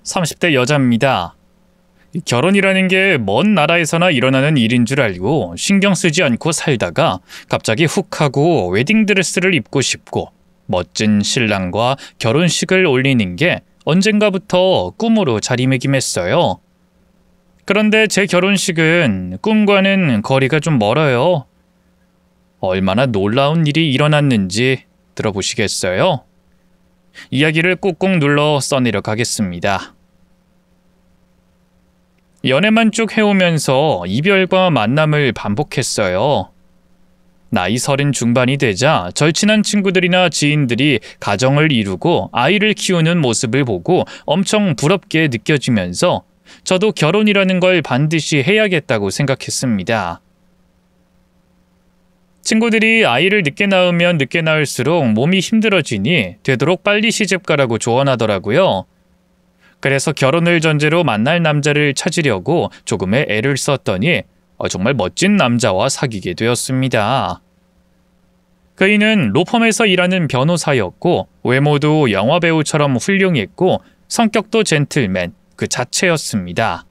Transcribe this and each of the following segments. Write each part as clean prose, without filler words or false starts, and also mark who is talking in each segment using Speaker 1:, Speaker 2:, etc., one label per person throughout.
Speaker 1: 30대 여자입니다. 결혼이라는 게 먼 나라에서나 일어나는 일인 줄 알고 신경 쓰지 않고 살다가 갑자기 훅 하고 웨딩드레스를 입고 싶고 멋진 신랑과 결혼식을 올리는 게 언젠가부터 꿈으로 자리매김했어요. 그런데 제 결혼식은 꿈과는 거리가 좀 멀어요. 얼마나 놀라운 일이 일어났는지 들어보시겠어요? 이야기를 꾹꾹 눌러 써내려 가겠습니다. 연애만 쭉 해오면서 이별과 만남을 반복했어요. 나이 30 중반이 되자 절친한 친구들이나 지인들이 가정을 이루고 아이를 키우는 모습을 보고 엄청 부럽게 느껴지면서 저도 결혼이라는 걸 반드시 해야겠다고 생각했습니다. 친구들이 아이를 늦게 낳으면 늦게 낳을수록 몸이 힘들어지니 되도록 빨리 시집가라고 조언하더라고요. 그래서 결혼을 전제로 만날 남자를 찾으려고 조금의 애를 썼더니 정말 멋진 남자와 사귀게 되었습니다. 그이는 로펌에서 일하는 변호사였고 외모도 영화배우처럼 훌륭했고 성격도 젠틀맨 그 자체였습니다.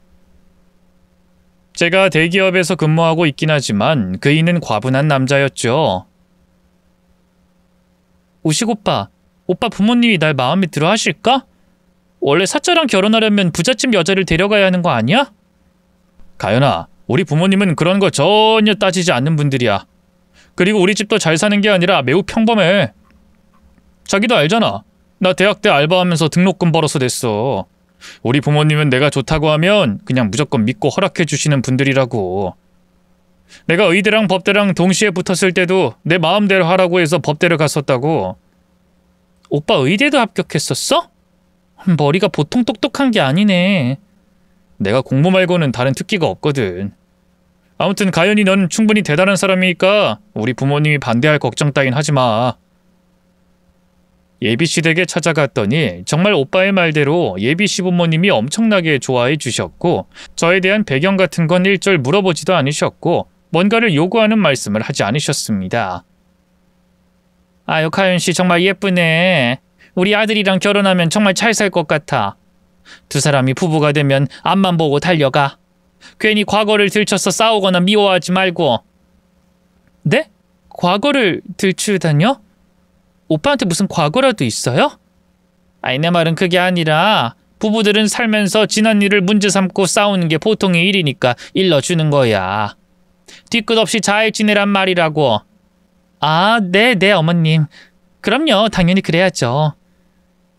Speaker 1: 제가 대기업에서 근무하고 있긴 하지만 그이는 과분한 남자였죠. 우식 오빠 부모님이 날 마음에 들어 하실까? 원래 사짜랑 결혼하려면 부잣집 여자를 데려가야 하는 거 아니야? 가연아, 우리 부모님은 그런 거 전혀 따지지 않는 분들이야. 그리고 우리 집도 잘 사는 게 아니라 매우 평범해. 자기도 알잖아. 나 대학 때 알바하면서 등록금 벌어서 냈어. 우리 부모님은 내가 좋다고 하면 그냥 무조건 믿고 허락해 주시는 분들이라고. 내가 의대랑 법대랑 동시에 붙었을 때도 내 마음대로 하라고 해서 법대를 갔었다고. 오빠 의대도 합격했었어? 머리가 보통 똑똑한 게 아니네. 내가 공부 말고는 다른 특기가 없거든. 아무튼 가연이 넌 충분히 대단한 사람이니까 우리 부모님이 반대할 걱정 따윈 하지 마. 예비 씨 댁에 찾아갔더니 정말 오빠의 말대로 예비 시부모님이 엄청나게 좋아해 주셨고 저에 대한 배경 같은 건 일절 물어보지도 않으셨고 뭔가를 요구하는 말씀을 하지 않으셨습니다. 아유, 가연 씨 정말 예쁘네. 우리 아들이랑 결혼하면 정말 잘 살 것 같아. 두 사람이 부부가 되면 앞만 보고 달려가. 괜히 과거를 들춰서 싸우거나 미워하지 말고. 네? 과거를 들추다뇨? 오빠한테 무슨 과거라도 있어요? 아니, 내 말은 그게 아니라 부부들은 살면서 지난 일을 문제 삼고 싸우는 게 보통의 일이니까 일러주는 거야. 뒤끝 없이 잘 지내란 말이라고. 아, 네, 어머님. 그럼요, 당연히 그래야죠.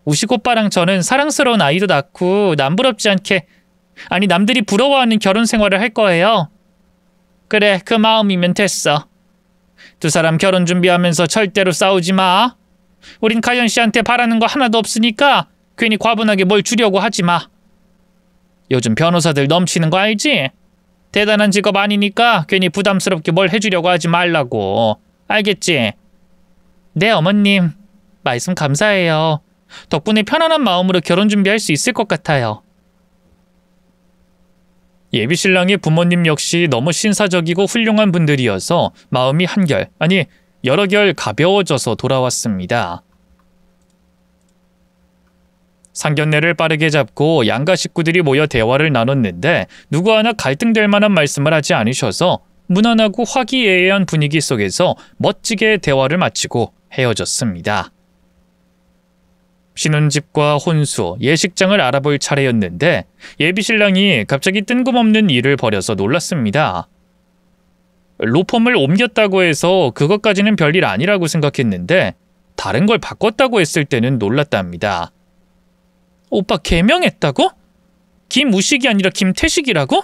Speaker 1: 우식 오빠랑 저는 사랑스러운 아이도 낳고 남부럽지 않게, 아니 남들이 부러워하는 결혼 생활을 할 거예요. 그래, 그 마음이면 됐어. 두 사람 결혼 준비하면서 절대로 싸우지 마. 우린 가연 씨한테 바라는 거 하나도 없으니까 괜히 과분하게 뭘 주려고 하지 마. 요즘 변호사들 넘치는 거 알지? 대단한 직업 아니니까 괜히 부담스럽게 뭘 해주려고 하지 말라고. 알겠지? 네, 어머님. 말씀 감사해요. 덕분에 편안한 마음으로 결혼 준비할 수 있을 것 같아요. 예비신랑의 부모님 역시 너무 신사적이고 훌륭한 분들이어서 마음이 한결, 아니 여러 결 가벼워져서 돌아왔습니다. 상견례를 빠르게 잡고 양가 식구들이 모여 대화를 나눴는데 누구 하나 갈등될 만한 말씀을 하지 않으셔서 무난하고 화기애애한 분위기 속에서 멋지게 대화를 마치고 헤어졌습니다. 신혼집과 혼수, 예식장을 알아볼 차례였는데 예비신랑이 갑자기 뜬금없는 일을 벌여서 놀랐습니다. 로펌을 옮겼다고 해서 그것까지는 별일 아니라고 생각했는데 다른 걸 바꿨다고 했을 때는 놀랐답니다. 오빠 개명했다고? 김우식이 아니라 김태식이라고?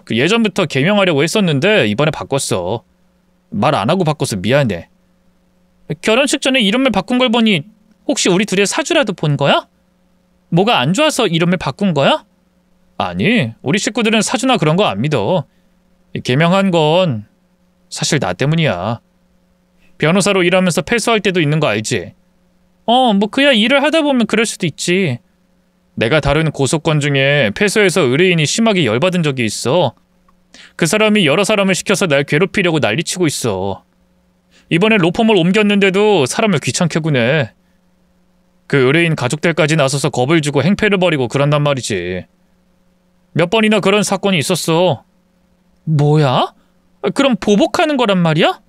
Speaker 1: 그 예전부터 개명하려고 했었는데 이번에 바꿨어. 말 안 하고 바꿔서 미안해. 결혼식 전에 이름을 바꾼 걸 보니 혹시 우리 둘의 사주라도 본 거야? 뭐가 안 좋아서 이름을 바꾼 거야? 아니, 우리 식구들은 사주나 그런 거 안 믿어. 개명한 건 사실 나 때문이야. 변호사로 일하면서 패소할 때도 있는 거 알지? 뭐 그야 일을 하다 보면 그럴 수도 있지. 내가 다룬 고소건 중에 패소해서 의뢰인이 심하게 열받은 적이 있어. 그 사람이 여러 사람을 시켜서 날 괴롭히려고 난리치고 있어. 이번에 로펌을 옮겼는데도 사람을 귀찮게 구네. 그 의뢰인 가족들까지 나서서 겁을 주고 행패를 벌이고 그런단 말이지. 몇 번이나 그런 사건이 있었어. 뭐야? 그럼 보복하는 거란 말이야?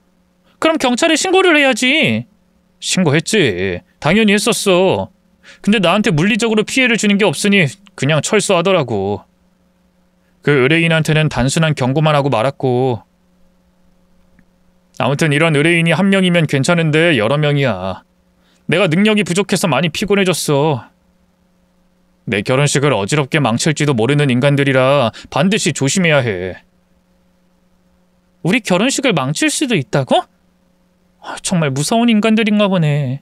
Speaker 1: 그럼 경찰에 신고를 해야지. 신고했지. 당연히 했었어. 근데 나한테 물리적으로 피해를 주는 게 없으니 그냥 철수하더라고. 그 의뢰인한테는 단순한 경고만 하고 말았고. 아무튼 이런 의뢰인이 한 명이면 괜찮은데 여러 명이야. 내가 능력이 부족해서 많이 피곤해졌어. 내 결혼식을 어지럽게 망칠지도 모르는 인간들이라 반드시 조심해야 해. 우리 결혼식을 망칠 수도 있다고? 정말 무서운 인간들인가 보네.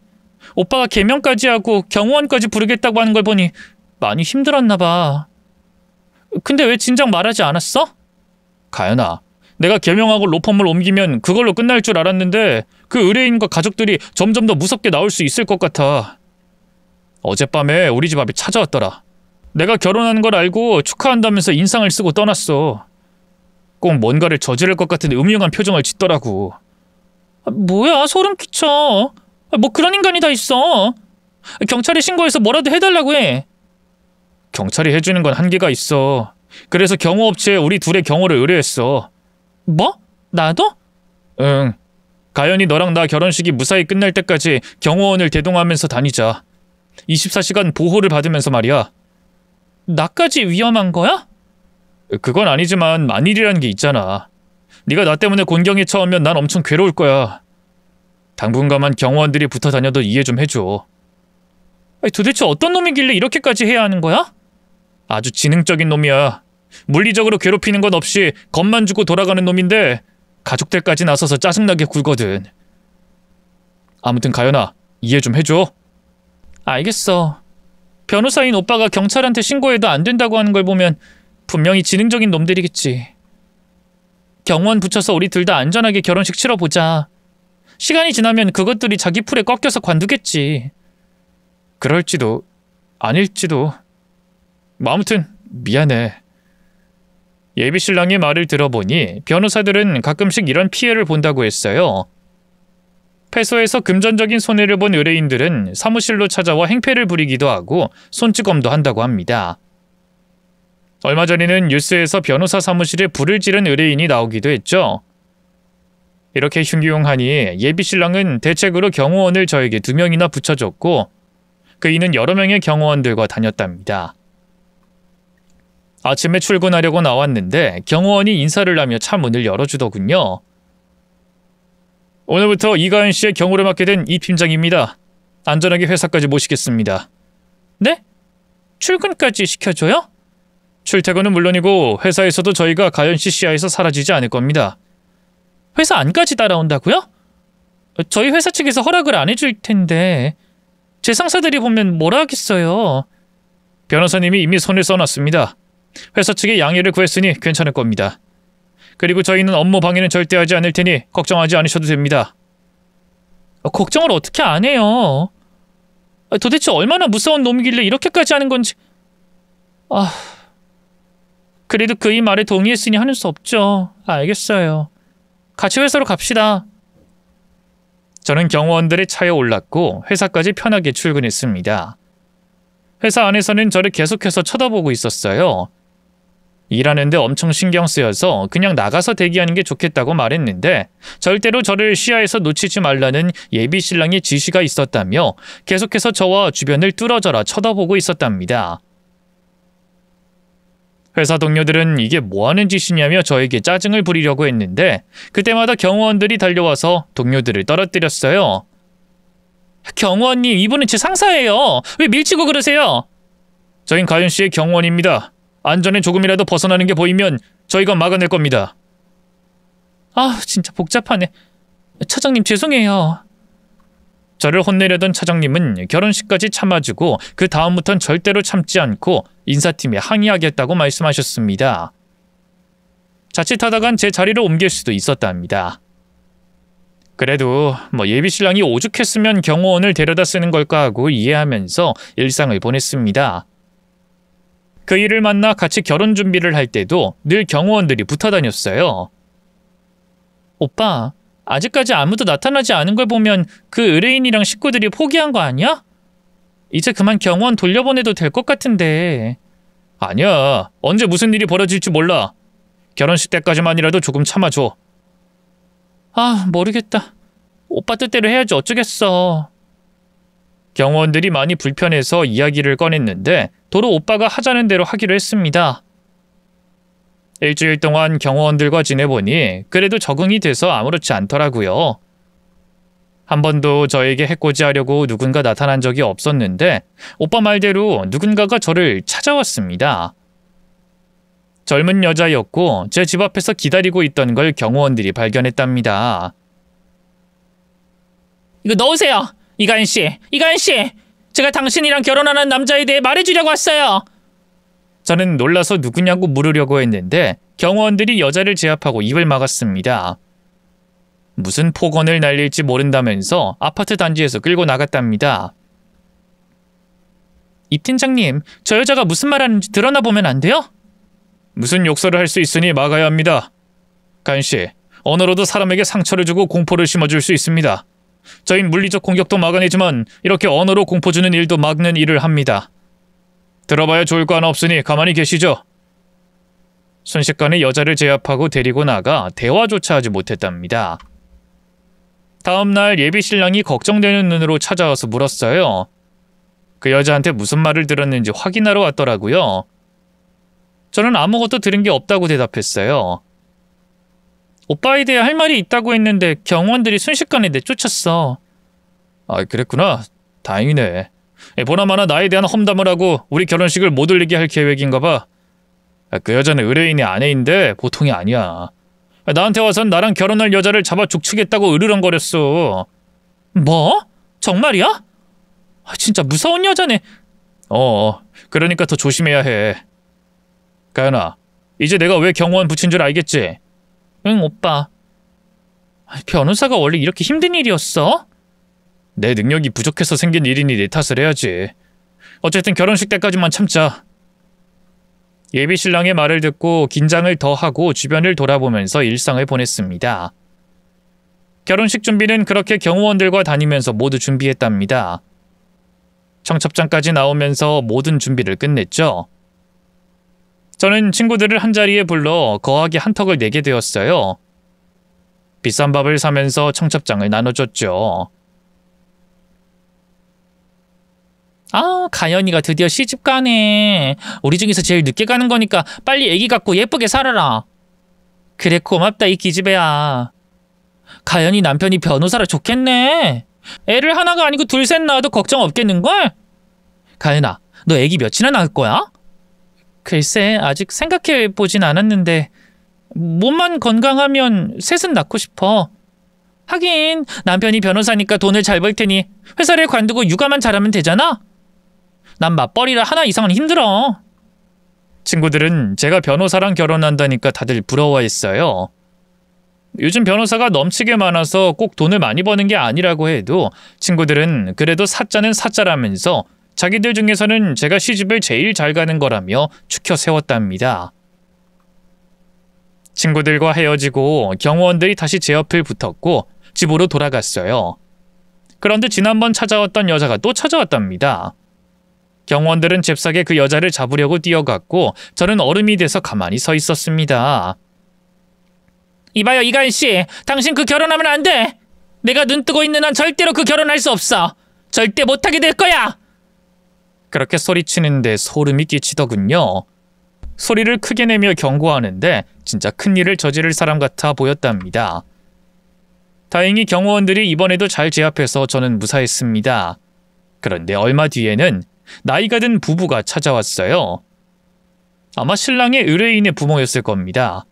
Speaker 1: 오빠가 개명까지 하고 경호원까지 부르겠다고 하는 걸 보니 많이 힘들었나 봐. 근데 왜 진작 말하지 않았어? 가연아, 내가 개명하고 로펌을 옮기면 그걸로 끝날 줄 알았는데 그 의뢰인과 가족들이 점점 더 무섭게 나올 수 있을 것 같아. 어젯밤에 우리 집 앞에 찾아왔더라. 내가 결혼하는 걸 알고 축하한다면서 인상을 쓰고 떠났어. 꼭 뭔가를 저지를 것 같은 음흉한 표정을 짓더라고. 뭐야, 소름 끼쳐. 뭐 그런 인간이 다 있어. 경찰에 신고해서 뭐라도 해달라고 해. 경찰이 해주는 건 한계가 있어. 그래서 경호업체에 우리 둘의 경호를 의뢰했어. 뭐? 나도? 응. 가연이 너랑 나 결혼식이 무사히 끝날 때까지 경호원을 대동하면서 다니자. 24시간 보호를 받으면서 말이야. 나까지 위험한 거야? 그건 아니지만 만일이라는 게 있잖아. 네가 나 때문에 곤경에 처하면 난 엄청 괴로울 거야. 당분간만 경호원들이 붙어 다녀도 이해 좀 해줘. 도대체 어떤 놈이길래 이렇게까지 해야 하는 거야? 아주 지능적인 놈이야. 물리적으로 괴롭히는 건 없이 겁만 주고 돌아가는 놈인데 가족들까지 나서서 짜증나게 굴거든. 아무튼 가연아, 이해 좀 해줘. 알겠어. 변호사인 오빠가 경찰한테 신고해도 안 된다고 하는 걸 보면 분명히 지능적인 놈들이겠지. 경호원 붙여서 우리 둘 다 안전하게 결혼식 치러보자. 시간이 지나면 그것들이 자기 풀에 꺾여서 관두겠지. 그럴지도 아닐지도. 아무튼 미안해. 예비신랑의 말을 들어보니 변호사들은 가끔씩 이런 피해를 본다고 했어요. 패소해서 금전적인 손해를 본 의뢰인들은 사무실로 찾아와 행패를 부리기도 하고 손찌검도 한다고 합니다. 얼마 전에는 뉴스에서 변호사 사무실에 불을 지른 의뢰인이 나오기도 했죠. 이렇게 흉흉하니 예비신랑은 대책으로 경호원을 저에게 2명이나 붙여줬고 그이는 여러 명의 경호원들과 다녔답니다. 아침에 출근하려고 나왔는데 경호원이 인사를 하며 차 문을 열어주더군요. 오늘부터 이가연 씨의 경호를 맡게 된 이 팀장입니다. 안전하게 회사까지 모시겠습니다. 네? 출근까지 시켜줘요? 출퇴근은 물론이고 회사에서도 저희가 가연 씨 시야에서 사라지지 않을 겁니다. 회사 안까지 따라온다고요? 저희 회사 측에서 허락을 안 해줄 텐데 제 상사들이 보면 뭐라 하겠어요. 변호사님이 이미 손을 써놨습니다. 회사 측에 양해를 구했으니 괜찮을 겁니다. 그리고 저희는 업무 방해는 절대 하지 않을 테니 걱정하지 않으셔도 됩니다. 걱정을 어떻게 안 해요? 도대체 얼마나 무서운 놈이길래 이렇게까지 하는 건지. 그래도 그의 말에 동의했으니 하는 수 없죠. 알겠어요. 같이 회사로 갑시다. 저는 경호원들의 차에 올랐고 회사까지 편하게 출근했습니다. 회사 안에서는 저를 계속해서 쳐다보고 있었어요. 일하는데 엄청 신경 쓰여서 그냥 나가서 대기하는 게 좋겠다고 말했는데 절대로 저를 시야에서 놓치지 말라는 예비신랑의 지시가 있었다며 계속해서 저와 주변을 뚫어져라 쳐다보고 있었답니다. 회사 동료들은 이게 뭐하는 짓이냐며 저에게 짜증을 부리려고 했는데 그때마다 경호원들이 달려와서 동료들을 떨어뜨렸어요. 경호원님, 이분은 제 상사예요. 왜 밀치고 그러세요? 저흰 가연 씨의 경호원입니다. 안전에 조금이라도 벗어나는 게 보이면 저희가 막아낼 겁니다. 진짜 복잡하네. 차장님 죄송해요. 저를 혼내려던 차장님은 결혼식까지 참아주고 그 다음부턴 절대로 참지 않고 인사팀에 항의하겠다고 말씀하셨습니다. 자칫하다간 제 자리를 옮길 수도 있었답니다. 그래도 예비신랑이 오죽했으면 경호원을 데려다 쓰는 걸까 하고 이해하면서 일상을 보냈습니다. 그 일을 만나 같이 결혼 준비를 할 때도 늘 경호원들이 붙어 다녔어요. 오빠, 아직까지 아무도 나타나지 않은 걸 보면 그 의뢰인이랑 식구들이 포기한 거 아니야? 이제 그만 경호원 돌려보내도 될 것 같은데. 아니야. 언제 무슨 일이 벌어질지 몰라. 결혼식 때까지만이라도 조금 참아줘. 아, 모르겠다. 오빠 뜻대로 해야지 어쩌겠어. 경호원들이 많이 불편해서 이야기를 꺼냈는데 도로 오빠가 하자는 대로 하기로 했습니다. 일주일 동안 경호원들과 지내보니 그래도 적응이 돼서 아무렇지 않더라고요. 한 번도 저에게 해코지하려고 누군가 나타난 적이 없었는데 오빠 말대로 누군가가 저를 찾아왔습니다. 젊은 여자였고 제 집 앞에서 기다리고 있던 걸 경호원들이 발견했답니다. 이거 넣으세요. 이가인 씨. 제가 당신이랑 결혼하는 남자에 대해 말해주려고 왔어요. 저는 놀라서 누구냐고 물으려고 했는데 경호원들이 여자를 제압하고 입을 막았습니다. 무슨 폭언을 날릴지 모른다면서 아파트 단지에서 끌고 나갔답니다. 이 팀장님, 저 여자가 무슨 말하는지 드러나 보면 안 돼요? 무슨 욕설을 할 수 있으니 막아야 합니다. 가인씨, 언어로도 사람에게 상처를 주고 공포를 심어줄 수 있습니다. 저희는 물리적 공격도 막아내지만 이렇게 언어로 공포 주는 일도 막는 일을 합니다. 들어봐야 좋을 거 하나 없으니 가만히 계시죠. 순식간에 여자를 제압하고 데리고 나가 대화조차 하지 못했답니다. 다음 날 예비 신랑이 걱정되는 눈으로 찾아와서 물었어요. 그 여자한테 무슨 말을 들었는지 확인하러 왔더라고요. 저는 아무것도 들은 게 없다고 대답했어요. 오빠에 대해 할 말이 있다고 했는데 경호원들이 순식간에 내쫓았어. 아, 그랬구나. 다행이네. 보나마나 나에 대한 험담을 하고 우리 결혼식을 못 올리게 할 계획인가 봐. 그 여자는 의뢰인의 아내인데 보통이 아니야. 나한테 와선 나랑 결혼할 여자를 잡아 죽치겠다고 으르렁거렸어. 뭐? 정말이야? 진짜 무서운 여자네. 그러니까 더 조심해야 해. 가연아, 이제 내가 왜 경호원 붙인 줄 알겠지? 응, 오빠. 변호사가 원래 이렇게 힘든 일이었어? 내 능력이 부족해서 생긴 일이니 내 탓을 해야지. 어쨌든 결혼식 때까지만 참자. 예비 신랑의 말을 듣고 긴장을 더하고 주변을 돌아보면서 일상을 보냈습니다. 결혼식 준비는 그렇게 경호원들과 다니면서 모두 준비했답니다. 청첩장까지 나오면서 모든 준비를 끝냈죠. 저는 친구들을 한자리에 불러 거하게 한턱을 내게 되었어요. 비싼 밥을 사면서 청첩장을 나눠줬죠. 아, 가연이가 드디어 시집 가네. 우리 중에서 제일 늦게 가는 거니까 빨리 애기 갖고 예쁘게 살아라. 그래, 고맙다 이 기집애야. 가연이 남편이 변호사라 좋겠네. 애를 하나가 아니고 둘 셋 낳아도 걱정 없겠는걸? 가연아, 너 애기 몇이나 낳을 거야? 글쎄, 아직 생각해보진 않았는데 몸만 건강하면 셋은 낳고 싶어. 하긴 남편이 변호사니까 돈을 잘 벌 테니 회사를 관두고 육아만 잘하면 되잖아. 난 맞벌이라 하나 이상은 힘들어. 친구들은 제가 변호사랑 결혼한다니까 다들 부러워했어요. 요즘 변호사가 넘치게 많아서 꼭 돈을 많이 버는 게 아니라고 해도 친구들은 그래도 사자는 사자라면서 자기들 중에서는 제가 시집을 제일 잘 가는 거라며 추켜 세웠답니다. 친구들과 헤어지고 경호원들이 다시 제 옆을 붙었고 집으로 돌아갔어요. 그런데 지난번 찾아왔던 여자가 또 찾아왔답니다. 경호원들은 잽싸게 그 여자를 잡으려고 뛰어갔고 저는 얼음이 돼서 가만히 서 있었습니다. 이봐요, 이가인씨. 당신 그 결혼하면 안 돼. 내가 눈 뜨고 있는 한 절대로 그 결혼할 수 없어. 절대 못하게 될 거야. 그렇게 소리치는데 소름이 끼치더군요. 소리를 크게 내며 경고하는데 진짜 큰일을 저지를 사람 같아 보였답니다. 다행히 경호원들이 이번에도 잘 제압해서 저는 무사했습니다. 그런데 얼마 뒤에는 나이가 든 부부가 찾아왔어요. 아마 신랑의 의뢰인의 부모였을 겁니다.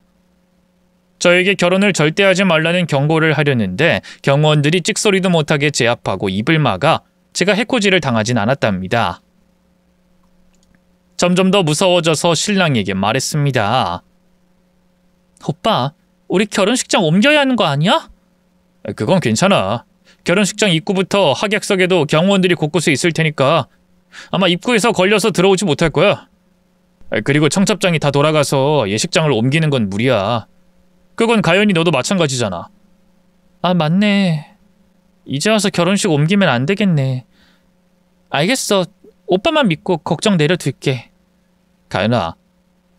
Speaker 1: 저에게 결혼을 절대 하지 말라는 경고를 하려는데 경호원들이 찍소리도 못하게 제압하고 입을 막아 제가 해코지를 당하진 않았답니다. 점점 더 무서워져서 신랑에게 말했습니다. 오빠, 우리 결혼식장 옮겨야 하는 거 아니야? 그건 괜찮아. 결혼식장 입구부터 하객석에도 경호원들이 곳곳에 있을 테니까 아마 입구에서 걸려서 들어오지 못할 거야. 그리고 청첩장이 다 돌아가서 예식장을 옮기는 건 무리야. 그건 가연이 너도 마찬가지잖아. 아, 맞네. 이제 와서 결혼식 옮기면 안 되겠네. 알겠어. 오빠만 믿고 걱정 내려둘게. 가연아,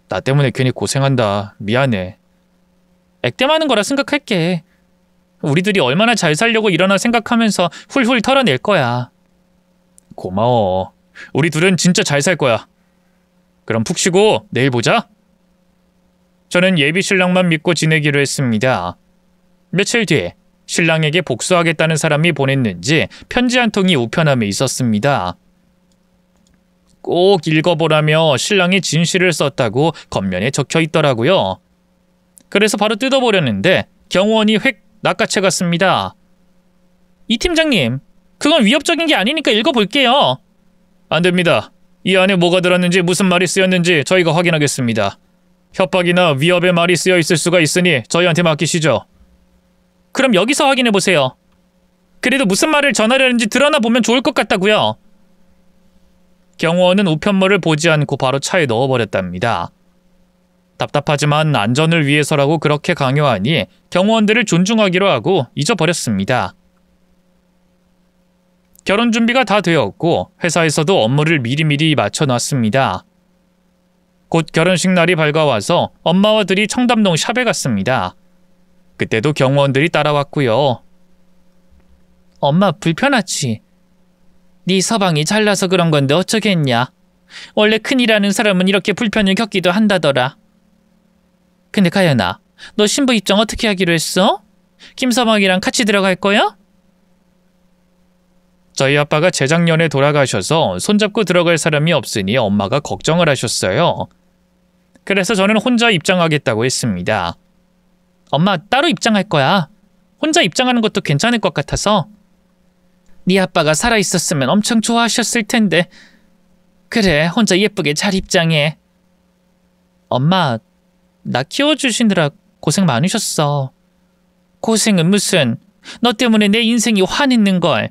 Speaker 1: 나 때문에 괜히 고생한다. 미안해. 액땜하는 거라 생각할게. 우리들이 얼마나 잘 살려고 일어나 생각하면서 훌훌 털어낼 거야. 고마워. 우리 둘은 진짜 잘 살 거야. 그럼 푹 쉬고 내일 보자. 저는 예비 신랑만 믿고 지내기로 했습니다. 며칠 뒤에 신랑에게 복수하겠다는 사람이 보냈는지 편지 한 통이 우편함에 있었습니다. 꼭 읽어보라며 신랑이 진실을 썼다고 겉면에 적혀 있더라고요. 그래서 바로 뜯어보려는데 경호원이 획 낚아채갔습니다. 이 팀장님, 그건 위협적인 게 아니니까 읽어볼게요. 안 됩니다. 이 안에 뭐가 들었는지 무슨 말이 쓰였는지 저희가 확인하겠습니다. 협박이나 위협의 말이 쓰여 있을 수가 있으니 저희한테 맡기시죠. 그럼 여기서 확인해보세요. 그래도 무슨 말을 전하려는지 드러나 보면 좋을 것 같다고요. 경호원은 우편물을 보지 않고 바로 차에 넣어버렸답니다. 답답하지만 안전을 위해서라고 그렇게 강요하니 경호원들을 존중하기로 하고 잊어버렸습니다. 결혼 준비가 다 되었고 회사에서도 업무를 미리미리 맞춰놨습니다. 곧 결혼식 날이 밝아와서 엄마와 들이 청담동 샵에 갔습니다. 그때도 경호원들이 따라왔고요. 엄마 불편하지? 네 서방이 잘나서 그런 건데 어쩌겠냐? 원래 큰일하는 사람은 이렇게 불편을 겪기도 한다더라. 근데 가연아, 너 신부 입장 어떻게 하기로 했어? 김서방이랑 같이 들어갈 거야? 저희 아빠가 재작년에 돌아가셔서 손잡고 들어갈 사람이 없으니 엄마가 걱정을 하셨어요. 그래서 저는 혼자 입장하겠다고 했습니다. 엄마 따로 입장할 거야. 혼자 입장하는 것도 괜찮을 것 같아서. 네 아빠가 살아있었으면 엄청 좋아하셨을 텐데. 그래, 혼자 예쁘게 잘 입장해. 엄마, 나 키워주시느라 고생 많으셨어. 고생은 무슨, 너 때문에 내 인생이 화냈는걸.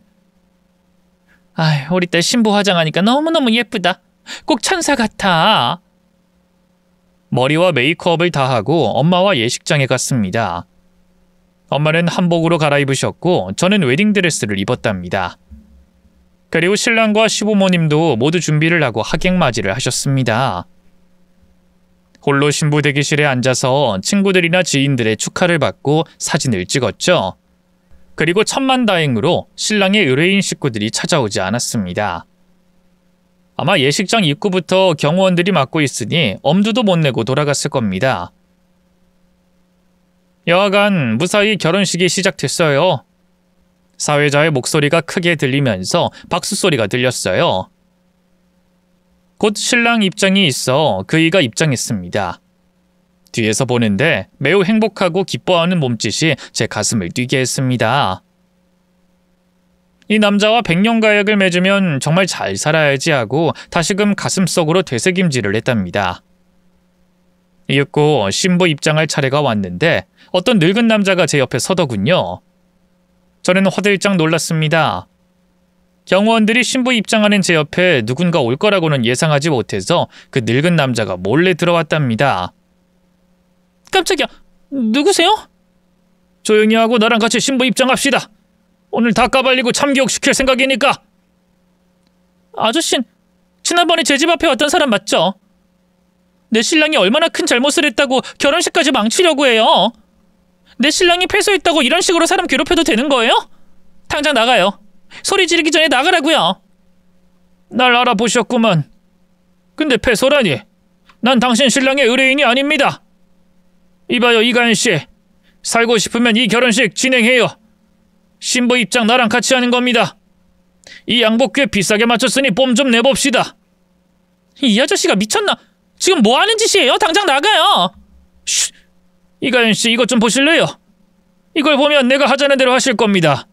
Speaker 1: 아휴, 우리 딸 신부 화장하니까 너무너무 예쁘다. 꼭 천사 같아. 머리와 메이크업을 다 하고 엄마와 예식장에 갔습니다. 엄마는 한복으로 갈아입으셨고 저는 웨딩드레스를 입었답니다. 그리고 신랑과 시부모님도 모두 준비를 하고 하객맞이를 하셨습니다. 홀로 신부 대기실에 앉아서 친구들이나 지인들의 축하를 받고 사진을 찍었죠. 그리고 천만다행으로 신랑의 의뢰인 식구들이 찾아오지 않았습니다. 아마 예식장 입구부터 경호원들이 막고 있으니 엄두도 못 내고 돌아갔을 겁니다. 여하간 무사히 결혼식이 시작됐어요. 사회자의 목소리가 크게 들리면서 박수 소리가 들렸어요. 곧 신랑 입장이 있어 그이가 입장했습니다. 뒤에서 보는데 매우 행복하고 기뻐하는 몸짓이 제 가슴을 뛰게 했습니다. 이 남자와 백년가약을 맺으면 정말 잘 살아야지 하고 다시금 가슴속으로 되새김질을 했답니다. 이윽고 신부 입장할 차례가 왔는데 어떤 늙은 남자가 제 옆에 서더군요. 저는 화들짝 놀랐습니다. 경호원들이 신부 입장하는 제 옆에 누군가 올 거라고는 예상하지 못해서 그 늙은 남자가 몰래 들어왔답니다. 깜짝이야, 누구세요? 조용히 하고 나랑 같이 신부 입장합시다. 오늘 다 까발리고 참교육시킬 생각이니까. 아저씨는 지난번에 제 집 앞에 왔던 사람 맞죠? 내 신랑이 얼마나 큰 잘못을 했다고 결혼식까지 망치려고 해요. 내 신랑이 패소했다고 이런 식으로 사람 괴롭혀도 되는 거예요? 당장 나가요. 소리 지르기 전에 나가라고요. 날 알아보셨구만. 근데 패소라니. 난 당신 신랑의 의뢰인이 아닙니다. 이봐요, 이가연씨. 살고 싶으면 이 결혼식 진행해요. 신부 입장 나랑 같이 하는 겁니다. 이 양복 꽤 비싸게 맞췄으니 뽐 좀 내봅시다. 이 아저씨가 미쳤나? 지금 뭐 하는 짓이에요? 당장 나가요. 쉿. 이가연씨, 이것 좀 보실래요? 이걸 보면 내가 하자는 대로 하실 겁니다.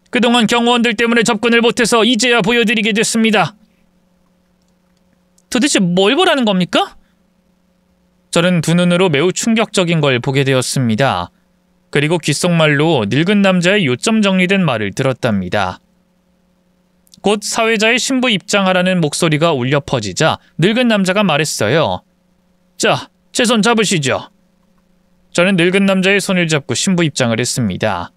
Speaker 1: 그동안 경호원들 때문에 접근을 못해서 이제야 보여드리게 됐습니다. 도대체 뭘 보라는 겁니까? 저는 두 눈으로 매우 충격적인 걸 보게 되었습니다. 그리고 귓속말로 늙은 남자의 요점 정리된 말을 들었답니다. 곧 사회자의 신부 입장하라는 목소리가 울려 퍼지자 늙은 남자가 말했어요. 자, 제 손 잡으시죠. 저는 늙은 남자의 손을 잡고 신부 입장을 했습니다.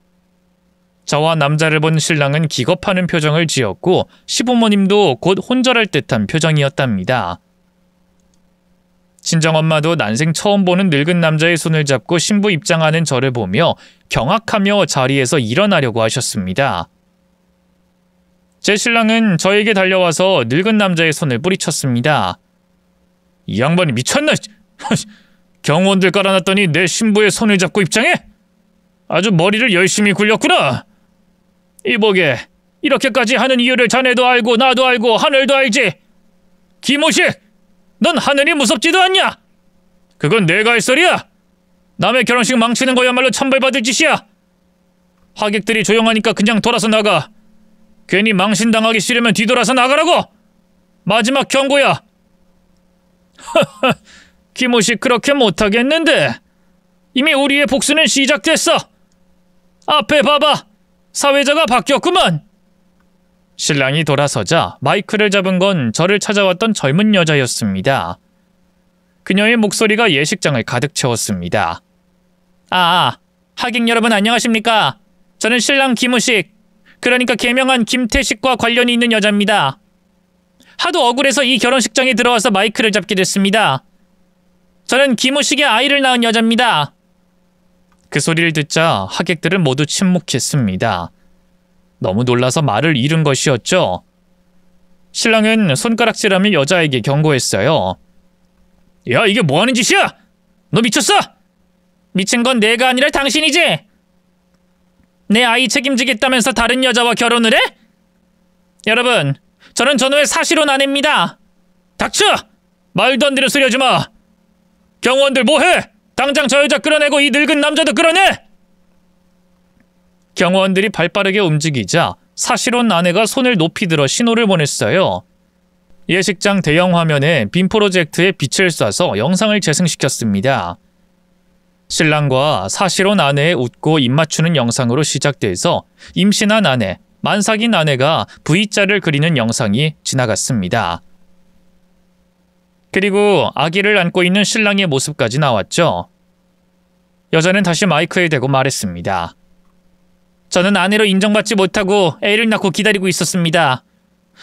Speaker 1: 저와 남자를 본 신랑은 기겁하는 표정을 지었고 시부모님도 곧 혼절할 듯한 표정이었답니다. 친정엄마도 난생 처음 보는 늙은 남자의 손을 잡고 신부 입장하는 저를 보며 경악하며 자리에서 일어나려고 하셨습니다. 제 신랑은 저에게 달려와서 늙은 남자의 손을 뿌리쳤습니다. 이 양반이 미쳤나? 경호원들 깔아놨더니 내 신부의 손을 잡고 입장해? 아주 머리를 열심히 굴렸구나. 이보게, 이렇게까지 하는 이유를 자네도 알고 나도 알고 하늘도 알지. 김호식, 넌 하늘이 무섭지도 않냐? 그건 내가 할 소리야. 남의 결혼식 망치는 거야말로 천벌받을 짓이야. 하객들이 조용하니까 그냥 돌아서 나가. 괜히 망신당하기 싫으면 뒤돌아서 나가라고. 마지막 경고야. 김호식 그렇게 못하겠는데. 이미 우리의 복수는 시작됐어. 앞에 봐봐. 사회자가 바뀌었구만. 신랑이 돌아서자 마이크를 잡은 건 저를 찾아왔던 젊은 여자였습니다. 그녀의 목소리가 예식장을 가득 채웠습니다. 하객 여러분 안녕하십니까? 저는 신랑 김우식, 그러니까 개명한 김태식과 관련이 있는 여자입니다. 하도 억울해서 이 결혼식장에 들어와서 마이크를 잡게 됐습니다. 저는 김우식의 아이를 낳은 여자입니다. 그 소리를 듣자 하객들은 모두 침묵했습니다. 너무 놀라서 말을 잃은 것이었죠. 신랑은 손가락질하며 여자에게 경고했어요. 야, 이게 뭐하는 짓이야? 너 미쳤어? 미친 건 내가 아니라 당신이지? 내 아이 책임지겠다면서 다른 여자와 결혼을 해? 여러분, 저는 전후의 사실혼 아내입니다. 닥쳐! 말도 안 되는 소리 하지 마. 경호원들 뭐해? 당장 저 여자 끌어내고 이 늙은 남자도 끌어내! 경호원들이 발빠르게 움직이자 사실혼 아내가 손을 높이 들어 신호를 보냈어요. 예식장 대형 화면에 빔 프로젝트에 빛을 쏴서 영상을 재생시켰습니다. 신랑과 사실혼 아내의 웃고 입 맞추는 영상으로 시작돼서 임신한 아내, 만삭인 아내가 V자를 그리는 영상이 지나갔습니다. 그리고 아기를 안고 있는 신랑의 모습까지 나왔죠. 여자는 다시 마이크에 대고 말했습니다. 저는 아내로 인정받지 못하고 애를 낳고 기다리고 있었습니다.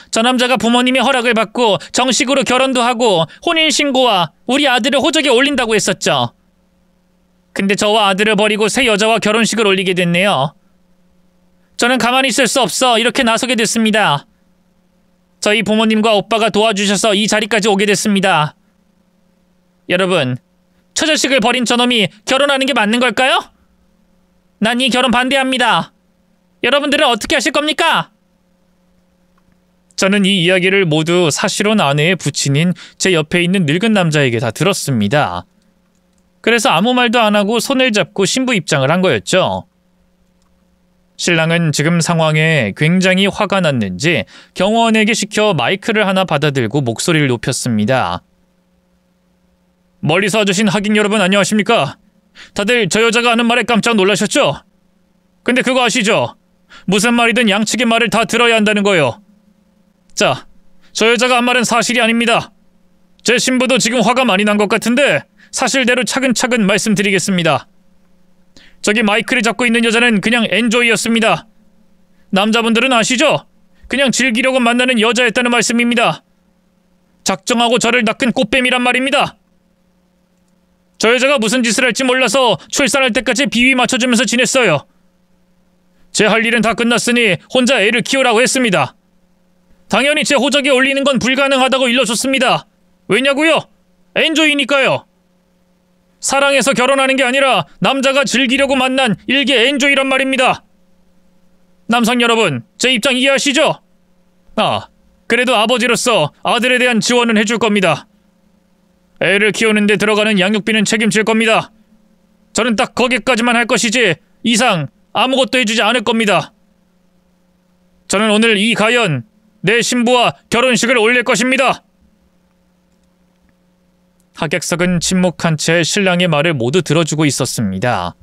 Speaker 1: 저 남자가 부모님의 허락을 받고 정식으로 결혼도 하고 혼인신고와 우리 아들을 호적에 올린다고 했었죠. 근데 저와 아들을 버리고 새 여자와 결혼식을 올리게 됐네요. 저는 가만히 있을 수 없어 이렇게 나서게 됐습니다. 저희 부모님과 오빠가 도와주셔서 이 자리까지 오게 됐습니다. 여러분, 처자식을 버린 저놈이 결혼하는 게 맞는 걸까요? 난 이 결혼 반대합니다. 여러분들은 어떻게 하실 겁니까? 저는 이 이야기를 모두 사실혼 아내의 부친인 제 옆에 있는 늙은 남자에게 다 들었습니다. 그래서 아무 말도 안 하고 손을 잡고 신부 입장을 한 거였죠. 신랑은 지금 상황에 굉장히 화가 났는지 경호원에게 시켜 마이크를 하나 받아들고 목소리를 높였습니다. 멀리서 와주신 하객 여러분 안녕하십니까? 다들 저 여자가 하는 말에 깜짝 놀라셨죠? 근데 그거 아시죠? 무슨 말이든 양측의 말을 다 들어야 한다는 거요. 자, 저 여자가 한 말은 사실이 아닙니다. 제 신부도 지금 화가 많이 난 것 같은데 사실대로 차근차근 말씀드리겠습니다. 저기 마이크를 잡고 있는 여자는 그냥 엔조이였습니다. 남자분들은 아시죠? 그냥 즐기려고 만나는 여자였다는 말씀입니다. 작정하고 저를 낚은 꽃뱀이란 말입니다. 저 여자가 무슨 짓을 할지 몰라서 출산할 때까지 비위 맞춰주면서 지냈어요. 제 할 일은 다 끝났으니 혼자 애를 키우라고 했습니다. 당연히 제 호적에 올리는 건 불가능하다고 일러줬습니다. 왜냐고요? 엔조이니까요. 사랑해서 결혼하는 게 아니라 남자가 즐기려고 만난 일개 엔조이란 말입니다. 남성 여러분, 제 입장 이해하시죠? 그래도 아버지로서 아들에 대한 지원은 해줄 겁니다. 애를 키우는데 들어가는 양육비는 책임질 겁니다. 저는 딱 거기까지만 할 것이지 이상 아무것도 해주지 않을 겁니다. 저는 오늘 이 가연, 내 신부와 결혼식을 올릴 것입니다. 하객석은 침묵한 채 신랑의 말을 모두 들어주고 있었습니다.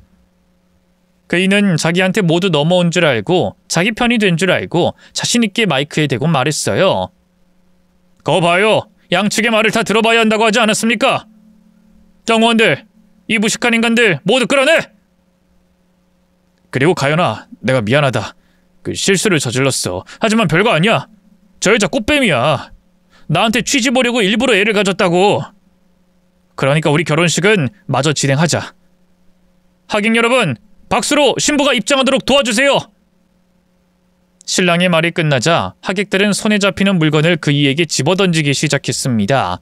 Speaker 1: 그이는 자기한테 모두 넘어온 줄 알고 자기 편이 된 줄 알고 자신있게 마이크에 대고 말했어요. 거 봐요. 양측의 말을 다 들어봐야 한다고 하지 않았습니까? 경호원들, 이 무식한 인간들 모두 끌어내! 그리고 가연아, 내가 미안하다. 그 실수를 저질렀어. 하지만 별거 아니야. 저 여자 꽃뱀이야. 나한테 취지 보려고 일부러 애를 가졌다고. 그러니까 우리 결혼식은 마저 진행하자. 하객 여러분, 박수로 신부가 입장하도록 도와주세요. 신랑의 말이 끝나자 하객들은 손에 잡히는 물건을 그이에게 집어던지기 시작했습니다.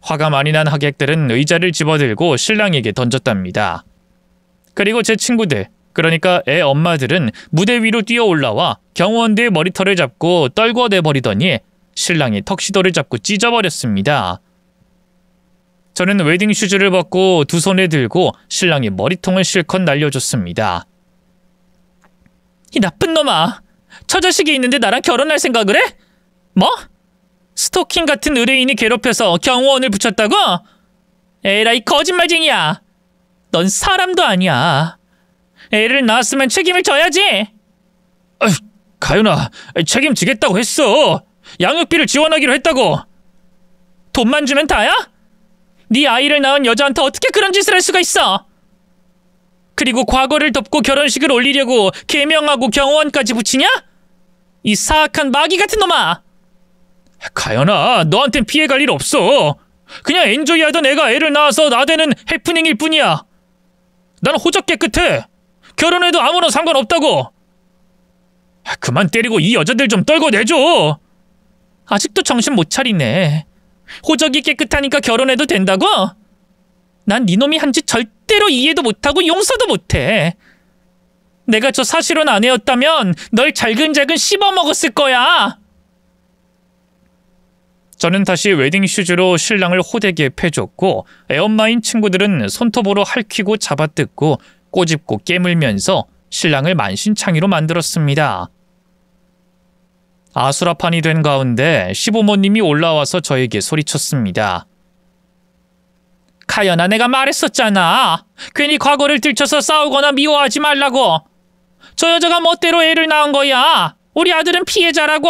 Speaker 1: 화가 많이 난 하객들은 의자를 집어들고 신랑에게 던졌답니다. 그리고 제 친구들, 그러니까 애 엄마들은 무대 위로 뛰어 올라와 경호원들의 머리털을 잡고 떨궈내버리더니 신랑의 턱시도를 잡고 찢어버렸습니다. 저는 웨딩 슈즈를 벗고 두 손에 들고 신랑의 머리통을 실컷 날려줬습니다. 이 나쁜 놈아, 처자식이 있는데 나랑 결혼할 생각을 해? 뭐? 스토킹 같은 의뢰인이 괴롭혀서 경호원을 붙였다고? 에라이 거짓말쟁이야. 넌 사람도 아니야. 애를 낳았으면 책임을 져야지. 아휴, 가연아, 책임지겠다고 했어. 양육비를 지원하기로 했다고. 돈만 주면 다야? 네 아이를 낳은 여자한테 어떻게 그런 짓을 할 수가 있어? 그리고 과거를 덮고 결혼식을 올리려고 개명하고 경호원까지 붙이냐? 이 사악한 마귀 같은 놈아! 가연아, 너한텐 피해갈 일 없어. 그냥 엔조이하던 애가 애를 낳아서 나대는 해프닝일 뿐이야. 난 호적 깨끗해. 결혼해도 아무런 상관없다고. 그만 때리고 이 여자들 좀 떨궈내줘. 아직도 정신 못 차리네. 호적이 깨끗하니까 결혼해도 된다고? 난 네 놈이 한 짓 절대로 이해도 못하고 용서도 못해. 내가 저 사실혼 아내였다면 널 잘근잘근 씹어먹었을 거야. 저는 다시 웨딩 슈즈로 신랑을 호되게 패줬고 애엄마인 친구들은 손톱으로 핥히고 잡아뜯고 꼬집고 깨물면서 신랑을 만신창이로 만들었습니다. 아수라판이 된 가운데 시부모님이 올라와서 저에게 소리쳤습니다. 가연아, 내가 말했었잖아. 괜히 과거를 들춰서 싸우거나 미워하지 말라고. 저 여자가 멋대로 애를 낳은 거야. 우리 아들은 피해자라고.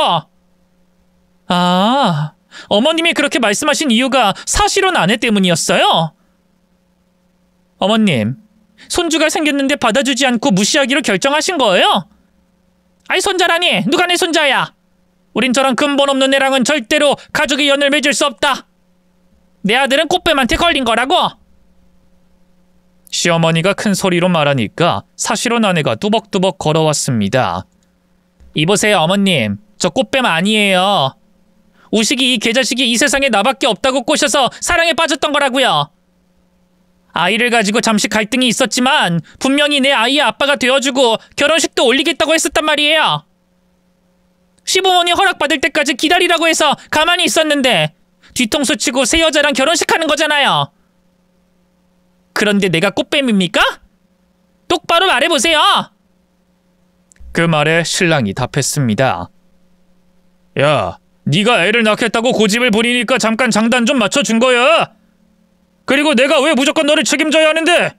Speaker 1: 아, 어머님이 그렇게 말씀하신 이유가 사실혼 아내 때문이었어요? 어머님, 손주가 생겼는데 받아주지 않고 무시하기로 결정하신 거예요? 아이, 손자라니, 누가 내 손자야? 우린 저런 근본 없는 애랑은 절대로 가족의 연을 맺을 수 없다. 내 아들은 꽃뱀한테 걸린 거라고. 시어머니가 큰 소리로 말하니까 사실혼 아내가 뚜벅뚜벅 걸어왔습니다. 이보세요, 어머님. 저 꽃뱀 아니에요. 우식이 이 개자식이 이 세상에 나밖에 없다고 꼬셔서 사랑에 빠졌던 거라고요. 아이를 가지고 잠시 갈등이 있었지만 분명히 내 아이의 아빠가 되어주고 결혼식도 올리겠다고 했었단 말이에요. 시부모님 허락받을 때까지 기다리라고 해서 가만히 있었는데 뒤통수 치고 새 여자랑 결혼식하는 거잖아요. 그런데 내가 꽃뱀입니까? 똑바로 말해보세요. 그 말에 신랑이 답했습니다. 야, 네가 애를 낳겠다고 고집을 부리니까 잠깐 장단 좀 맞춰준 거야. 그리고 내가 왜 무조건 너를 책임져야 하는데?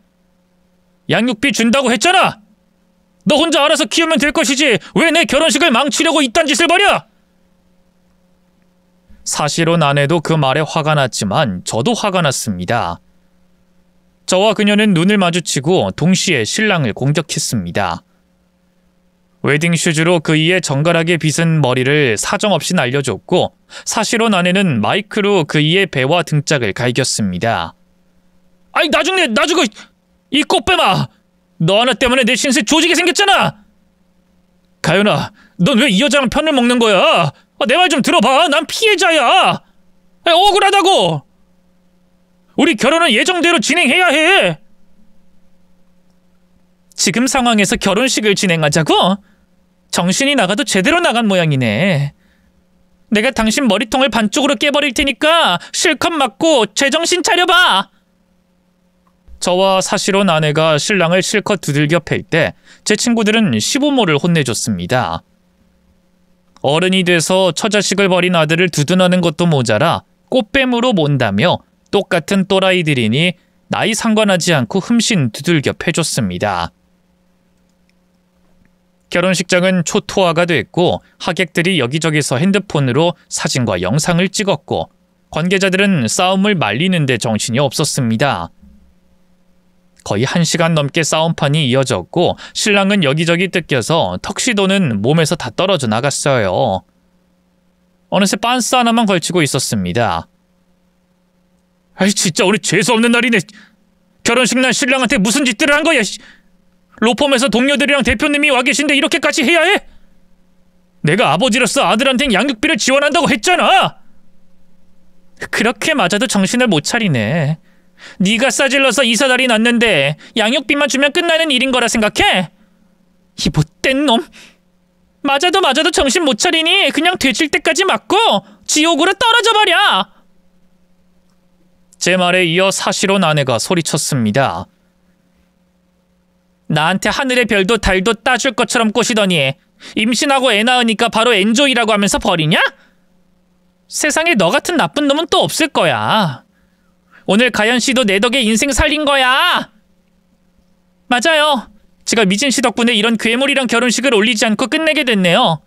Speaker 1: 양육비 준다고 했잖아. 너 혼자 알아서 키우면 될 것이지 왜 내 결혼식을 망치려고 이딴 짓을 벌여? 사실혼 아내도 그 말에 화가 났지만 저도 화가 났습니다. 저와 그녀는 눈을 마주치고 동시에 신랑을 공격했습니다. 웨딩 슈즈로 그이의 정갈하게 빗은 머리를 사정없이 날려줬고 사실혼 아내는 마이크로 그이의 배와 등짝을 갈겼습니다. 아이, 나중에 이 꽃뱀아! 너 하나 때문에 내 신세 조지게 생겼잖아! 가연아, 넌 왜 이 여자랑 편을 먹는 거야? 내 말 좀 들어봐. 난 피해자야. 억울하다고. 우리 결혼은 예정대로 진행해야 해. 지금 상황에서 결혼식을 진행하자고? 정신이 나가도 제대로 나간 모양이네. 내가 당신 머리통을 반쪽으로 깨버릴 테니까 실컷 맞고 제정신 차려봐. 저와 사실혼 아내가 신랑을 실컷 두들겨 팰 때 제 친구들은 시부모를 혼내줬습니다. 어른이 돼서 처자식을 버린 아들을 두둔하는 것도 모자라 꽃뱀으로 몬다며 똑같은 또라이들이니 나이 상관하지 않고 흠씬 두들겨 패줬습니다. 결혼식장은 초토화가 됐고 하객들이 여기저기서 핸드폰으로 사진과 영상을 찍었고 관계자들은 싸움을 말리는 데 정신이 없었습니다. 거의 1시간 넘게 싸움판이 이어졌고 신랑은 여기저기 뜯겨서 턱시도는 몸에서 다 떨어져 나갔어요. 어느새 빤스 하나만 걸치고 있었습니다. 아이 진짜 우리 재수없는 날이네. 결혼식 날 신랑한테 무슨 짓들을 한 거야. 로펌에서 동료들이랑 대표님이 와 계신데 이렇게까지 해야 해? 내가 아버지로서 아들한텐 양육비를 지원한다고 했잖아. 그렇게 맞아도 정신을 못 차리네. 네가 싸질러서 이사달이 났는데 양육비만 주면 끝나는 일인 거라 생각해? 이 못된 놈. 맞아도 정신 못 차리니 그냥 되칠 때까지 맞고 지옥으로 떨어져 버려. 제 말에 이어 사실혼 아내가 소리쳤습니다. 나한테 하늘의 별도 달도 따줄 것처럼 꼬시더니 임신하고 애 낳으니까 바로 엔조이라고 하면서 버리냐? 세상에 너 같은 나쁜 놈은 또 없을 거야. 오늘 가연씨도 내 덕에 인생 살린 거야. 맞아요. 제가 미진씨 덕분에 이런 괴물이랑 결혼식을 올리지 않고 끝내게 됐네요.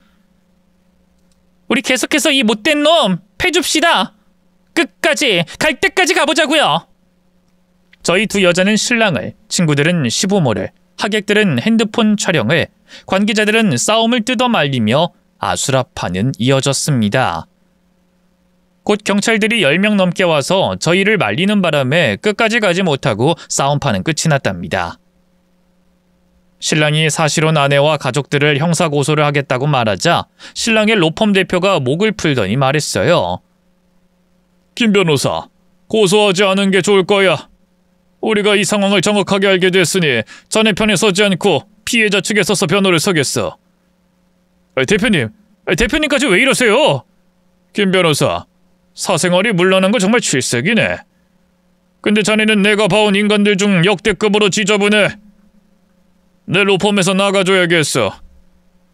Speaker 1: 우리 계속해서 이 못된 놈 패줍시다. 끝까지 갈 때까지 가보자고요. 저희 두 여자는 신랑을, 친구들은 시부모를, 하객들은 핸드폰 촬영을, 관계자들은 싸움을 뜯어 말리며 아수라판은 이어졌습니다. 곧 경찰들이 10명 넘게 와서 저희를 말리는 바람에 끝까지 가지 못하고 싸움판은 끝이 났답니다. 신랑이 사실혼 아내와 가족들을 형사고소를 하겠다고 말하자 신랑의 로펌 대표가 목을 풀더니 말했어요. 김 변호사, 고소하지 않은 게 좋을 거야. 우리가 이 상황을 정확하게 알게 됐으니 자네 편에 서지 않고 피해자 측에 서서 변호를 서겠어. 대표님까지 왜 이러세요? 김 변호사, 사생활이 물러난 거 정말 질색이네. 근데 자네는 내가 봐온 인간들 중 역대급으로 지저분해. 내 로펌에서 나가줘야겠어.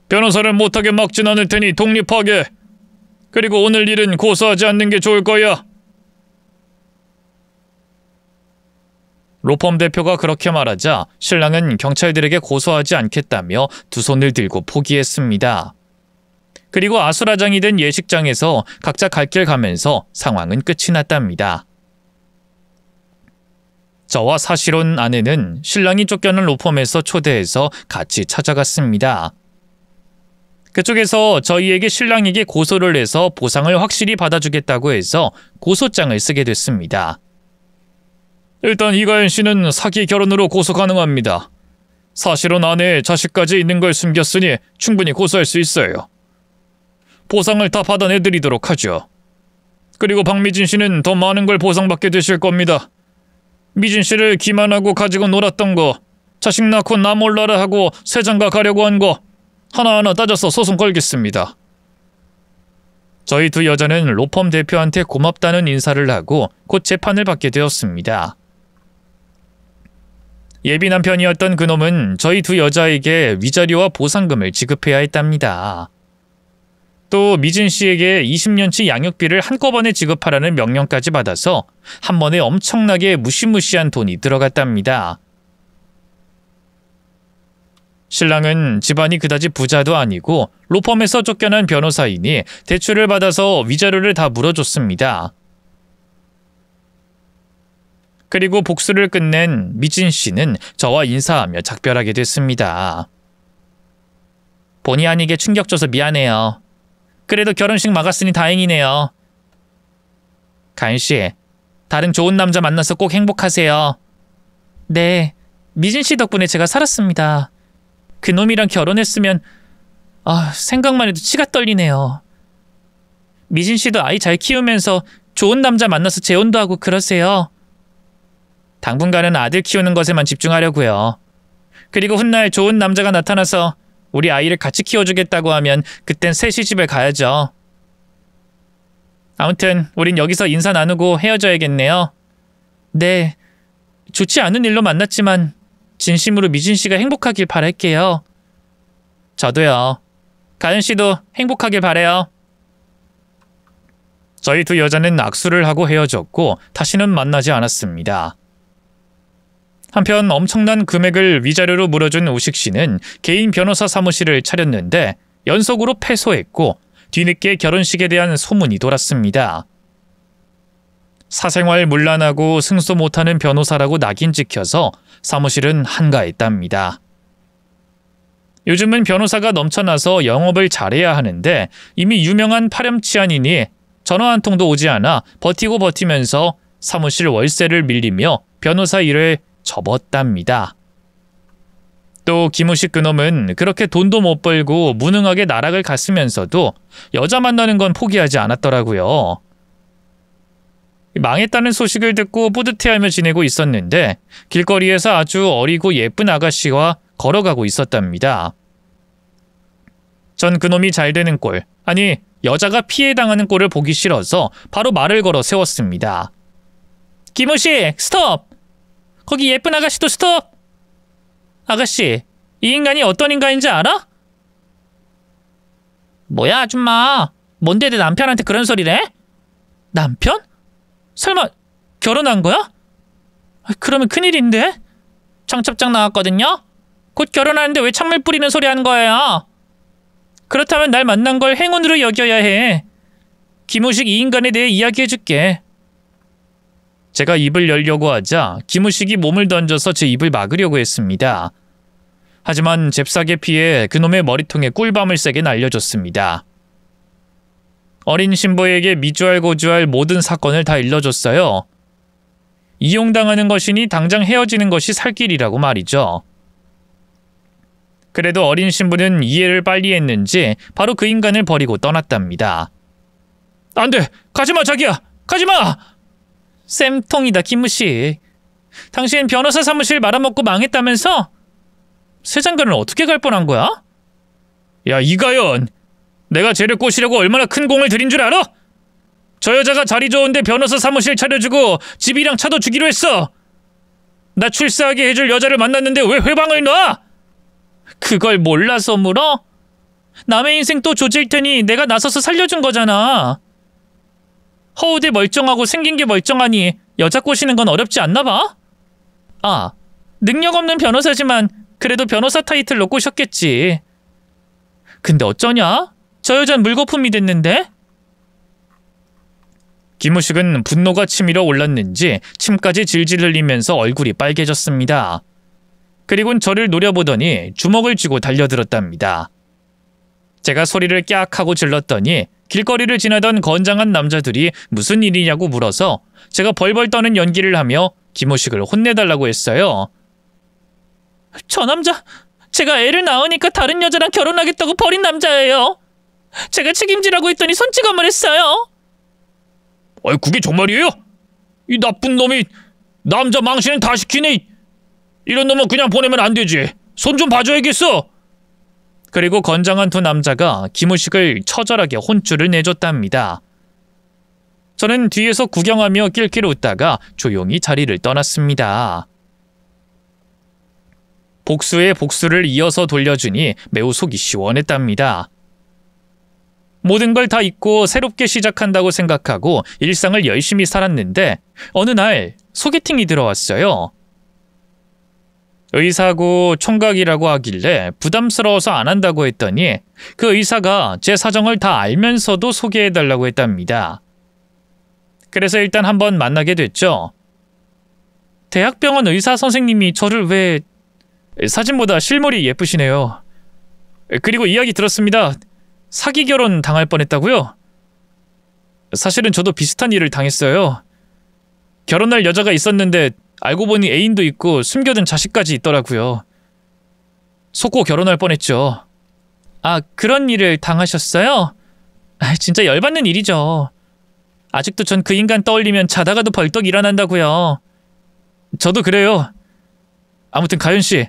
Speaker 1: 변호사를 못하게 막진 않을 테니 독립하게. 그리고 오늘 일은 고소하지 않는 게 좋을 거야. 로펌 대표가 그렇게 말하자 신랑은 경찰들에게 고소하지 않겠다며 두 손을 들고 포기했습니다. 그리고 아수라장이 된 예식장에서 각자 갈 길 가면서 상황은 끝이 났답니다. 저와 사실혼 아내는 신랑이 쫓겨난 로펌에서 초대해서 같이 찾아갔습니다. 그쪽에서 저희에게 신랑에게 고소를 해서 보상을 확실히 받아주겠다고 해서 고소장을 쓰게 됐습니다. 일단 이가연 씨는 사기 결혼으로 고소 가능합니다. 사실혼 아내의 자식까지 있는 걸 숨겼으니 충분히 고소할 수 있어요. 보상을 다 받아내드리도록 하죠. 그리고 박미진 씨는 더 많은 걸 보상받게 되실 겁니다. 미진 씨를 기만하고 가지고 놀았던 거, 자식 낳고 나 몰라라 하고 세장가 가려고 한 거 하나하나 따져서 소송 걸겠습니다. 저희 두 여자는 로펌 대표한테 고맙다는 인사를 하고 곧 재판을 받게 되었습니다. 예비 남편이었던 그놈은 저희 두 여자에게 위자료와 보상금을 지급해야 했답니다. 또 미진 씨에게 20년치 양육비를 한꺼번에 지급하라는 명령까지 받아서 한 번에 엄청나게 무시무시한 돈이 들어갔답니다. 신랑은 집안이 그다지 부자도 아니고 로펌에서 쫓겨난 변호사이니 대출을 받아서 위자료를 다 물어줬습니다. 그리고 복수를 끝낸 미진 씨는 저와 인사하며 작별하게 됐습니다. 본의 아니게 충격 줘서 미안해요. 그래도 결혼식 막았으니 다행이네요. 가연 씨, 다른 좋은 남자 만나서 꼭 행복하세요. 네, 미진 씨 덕분에 제가 살았습니다. 그놈이랑 결혼했으면 생각만 해도 치가 떨리네요. 미진 씨도 아이 잘 키우면서 좋은 남자 만나서 재혼도 하고 그러세요. 당분간은 아들 키우는 것에만 집중하려고요. 그리고 훗날 좋은 남자가 나타나서 우리 아이를 같이 키워주겠다고 하면 그땐 새 시집을 가야죠. 아무튼 우린 여기서 인사 나누고 헤어져야겠네요. 네, 좋지 않은 일로 만났지만 진심으로 미진 씨가 행복하길 바랄게요. 저도요. 가연 씨도 행복하길 바래요. 저희 두 여자는 악수를 하고 헤어졌고 다시는 만나지 않았습니다. 한편 엄청난 금액을 위자료로 물어준 우식 씨는 개인 변호사 사무실을 차렸는데 연속으로 패소했고 뒤늦게 결혼식에 대한 소문이 돌았습니다. 사생활 문란하고 승소 못하는 변호사라고 낙인 찍혀서 사무실은 한가했답니다. 요즘은 변호사가 넘쳐나서 영업을 잘해야 하는데 이미 유명한 파렴치한이니 전화 한 통도 오지 않아 버티면서 사무실 월세를 밀리며 변호사 일을 접었답니다. 또 김우식 그놈은 그렇게 돈도 못 벌고 무능하게 나락을 갔으면서도 여자 만나는 건 포기하지 않았더라고요. 망했다는 소식을 듣고 뿌듯해하며 지내고 있었는데 길거리에서 아주 어리고 예쁜 아가씨와 걸어가고 있었답니다. 전 그놈이 잘 되는 꼴, 아니 여자가 피해당하는 꼴을 보기 싫어서 바로 말을 걸어 세웠습니다. 김우식, 스톱! 거기 예쁜 아가씨도 스톱! 아가씨, 이 인간이 어떤 인간인지 알아? 뭐야 아줌마, 뭔데 내 남편한테 그런 소리래? 남편? 설마 결혼한 거야? 그러면 큰일인데? 청첩장 나왔거든요? 곧 결혼하는데 왜 찬물 뿌리는 소리 하는 거예요? 그렇다면 날 만난 걸 행운으로 여겨야 해. 김우식 이 인간에 대해 이야기해줄게. 제가 입을 열려고 하자 김우식이 몸을 던져서 제 입을 막으려고 했습니다. 하지만 잽싸게 피해 그놈의 머리통에 꿀밤을 세게 날려줬습니다. 어린 신부에게 미주알 고주알 모든 사건을 다 일러줬어요. 이용당하는 것이니 당장 헤어지는 것이 살 길이라고 말이죠. 그래도 어린 신부는 이해를 빨리 했는지 바로 그 인간을 버리고 떠났답니다. 안 돼! 가지마 자기야! 가지마! 쌤통이다 김우식. 당신 변호사 사무실 말아먹고 망했다면서? 새 장가는 어떻게 갈 뻔한 거야? 야 이가연! 내가 쟤를 꼬시려고 얼마나 큰 공을 들인 줄 알아? 저 여자가 자리 좋은데 변호사 사무실 차려주고 집이랑 차도 주기로 했어. 나 출세하게 해줄 여자를 만났는데 왜 회방을 놔? 그걸 몰라서 물어? 남의 인생 또 조질 테니 내가 나서서 살려준 거잖아. 허우대 멀쩡하고 생긴 게 멀쩡하니 여자 꼬시는 건 어렵지 않나 봐? 아, 능력 없는 변호사지만 그래도 변호사 타이틀로 꼬셨겠지. 근데 어쩌냐? 저 여잔 물거품이 됐는데? 김우식은 분노가 치밀어 올랐는지 침까지 질질 흘리면서 얼굴이 빨개졌습니다. 그리곤 저를 노려보더니 주먹을 쥐고 달려들었답니다. 제가 소리를 깍 하고 질렀더니 길거리를 지나던 건장한 남자들이 무슨 일이냐고 물어서 제가 벌벌 떠는 연기를 하며 김우식을 혼내달라고 했어요. 저 남자, 제가 애를 낳으니까 다른 여자랑 결혼하겠다고 버린 남자예요. 제가 책임지라고 했더니 손찌검을 했어요. 아이 그게 정말이에요? 이 나쁜 놈이 남자 망신은 다 시키네. 이런 놈은 그냥 보내면 안 되지. 손 좀 봐줘야겠어. 그리고 건장한 두 남자가 김우식을 처절하게 혼쭐을 내줬답니다. 저는 뒤에서 구경하며 낄낄 웃다가 조용히 자리를 떠났습니다. 복수에 복수를 이어서 돌려주니 매우 속이 시원했답니다. 모든 걸 다 잊고 새롭게 시작한다고 생각하고 일상을 열심히 살았는데 어느 날 소개팅이 들어왔어요. 의사고 총각이라고 하길래 부담스러워서 안 한다고 했더니 그 의사가 제 사정을 다 알면서도 소개해달라고 했답니다. 그래서 일단 한번 만나게 됐죠. 대학병원 의사 선생님이 저를 왜... 사진보다 실물이 예쁘시네요. 그리고 이야기 들었습니다. 사기 결혼 당할 뻔했다고요? 사실은 저도 비슷한 일을 당했어요. 결혼할 여자가 있었는데 알고 보니 애인도 있고 숨겨둔 자식까지 있더라고요. 속고 결혼할 뻔했죠. 아, 그런 일을 당하셨어요? 진짜 열받는 일이죠. 아직도 전 그 인간 떠올리면 자다가도 벌떡 일어난다고요. 저도 그래요. 아무튼 가연씨,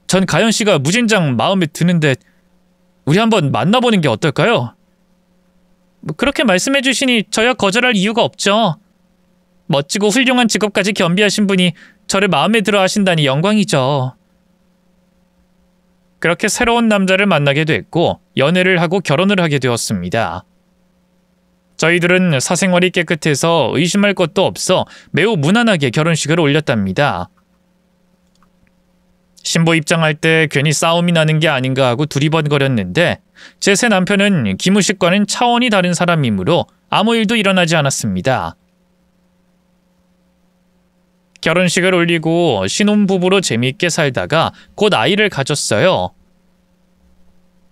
Speaker 1: 전 가연씨가 무진장 마음에 드는데 우리 한번 만나보는 게 어떨까요? 그렇게 말씀해 주시니 저야 거절할 이유가 없죠. 멋지고 훌륭한 직업까지 겸비하신 분이 저를 마음에 들어 하신다니 영광이죠. 그렇게 새로운 남자를 만나게 됐고 연애를 하고 결혼을 하게 되었습니다. 저희들은 사생활이 깨끗해서 의심할 것도 없어 매우 무난하게 결혼식을 올렸답니다. 신부 입장할 때 괜히 싸움이 나는 게 아닌가 하고 두리번거렸는데 제 새 남편은 김우식과는 차원이 다른 사람이므로 아무 일도 일어나지 않았습니다. 결혼식을 올리고 신혼부부로 재미있게 살다가 곧 아이를 가졌어요.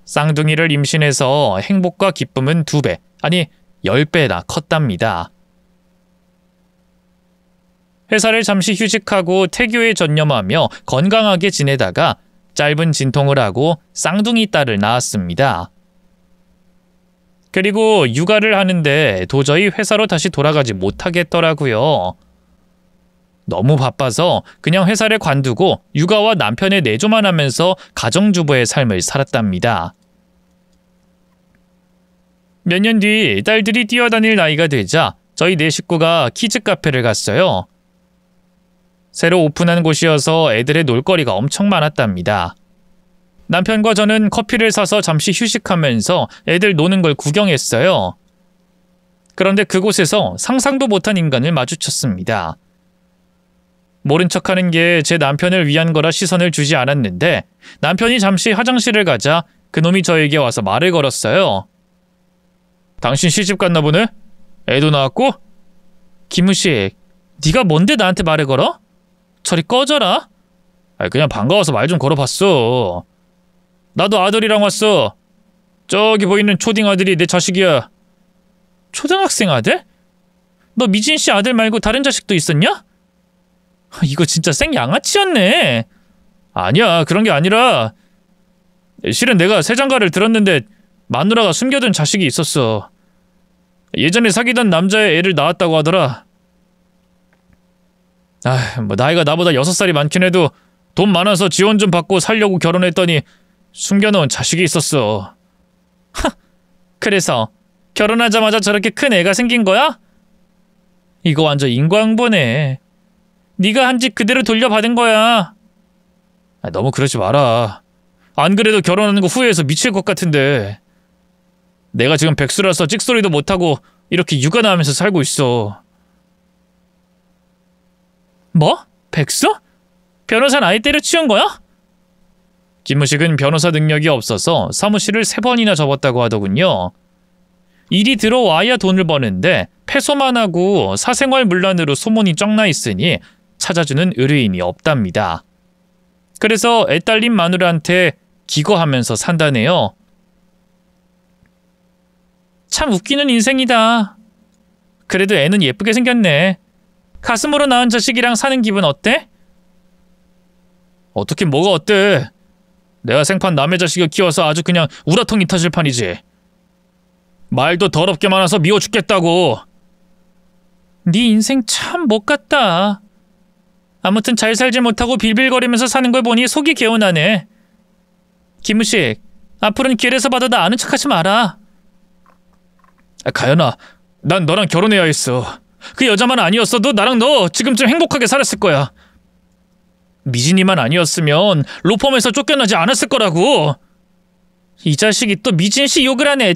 Speaker 1: 쌍둥이를 임신해서 행복과 기쁨은 2배, 아니 10배나 컸답니다. 회사를 잠시 휴직하고 태교에 전념하며 건강하게 지내다가 짧은 진통을 하고 쌍둥이 딸을 낳았습니다. 그리고 육아를 하는데 도저히 회사로 다시 돌아가지 못하겠더라고요. 너무 바빠서 그냥 회사를 관두고 육아와 남편의 내조만 하면서 가정주부의 삶을 살았답니다. 몇 년 뒤 딸들이 뛰어다닐 나이가 되자 저희 4식구가 키즈 카페를 갔어요. 새로 오픈한 곳이어서 애들의 놀거리가 엄청 많았답니다. 남편과 저는 커피를 사서 잠시 휴식하면서 애들 노는 걸 구경했어요. 그런데 그곳에서 상상도 못한 인간을 마주쳤습니다. 모른 척하는 게 제 남편을 위한 거라 시선을 주지 않았는데 남편이 잠시 화장실을 가자 그놈이 저에게 와서 말을 걸었어요. 당신 시집 갔나 보네? 애도 낳았고? 김우식, 네가 뭔데 나한테 말을 걸어? 저리 꺼져라. 그냥 반가워서 말 좀 걸어봤어. 나도 아들이랑 왔어. 저기 보이는 초딩 아들이 내 자식이야. 초등학생 아들? 너 미진 씨 아들 말고 다른 자식도 있었냐? 이거 진짜 생양아치였네. 아니야, 그런 게 아니라 실은 내가 새장가를 들었는데 마누라가 숨겨둔 자식이 있었어. 예전에 사귀던 남자의 애를 낳았다고 하더라. 뭐 나이가 나보다 6살이 많긴 해도 돈 많아서 지원 좀 받고 살려고 결혼했더니 숨겨놓은 자식이 있었어. 그래서 결혼하자마자 저렇게 큰 애가 생긴 거야? 이거 완전 인과응보네. 네가 한 집 그대로 돌려받은 거야. 너무 그러지 마라. 안 그래도 결혼하는 거 후회해서 미칠 것 같은데. 내가 지금 백수라서 찍소리도 못하고 이렇게 육아나 하면서 살고 있어. 뭐? 백수? 변호사는 아예 때려치운 거야? 김우식은 변호사 능력이 없어서 사무실을 3번이나 접었다고 하더군요. 일이 들어와야 돈을 버는데 패소만 하고 사생활 문란으로 소문이 쫙 나 있으니 찾아주는 의뢰인이 없답니다. 그래서 애딸린 마누라한테 기거하면서 산다네요. 참 웃기는 인생이다. 그래도 애는 예쁘게 생겼네. 가슴으로 낳은 자식이랑 사는 기분 어때? 어떻게 뭐가 어때? 내가 생판 남의 자식을 키워서 아주 그냥 우라통이 터질 판이지. 말도 더럽게 많아서 미워 죽겠다고. 네 인생 참 못 같다. 아무튼 잘 살지 못하고 빌빌거리면서 사는 걸 보니 속이 개운하네. 김우식, 앞으로는 길에서 봐도 나 아는 척하지 마라. 가연아, 난 너랑 결혼해야 했어. 그 여자만 아니었어도 나랑 너 지금쯤 행복하게 살았을 거야. 미진이만 아니었으면 로펌에서 쫓겨나지 않았을 거라고. 이 자식이 또 미진 씨 욕을 하네.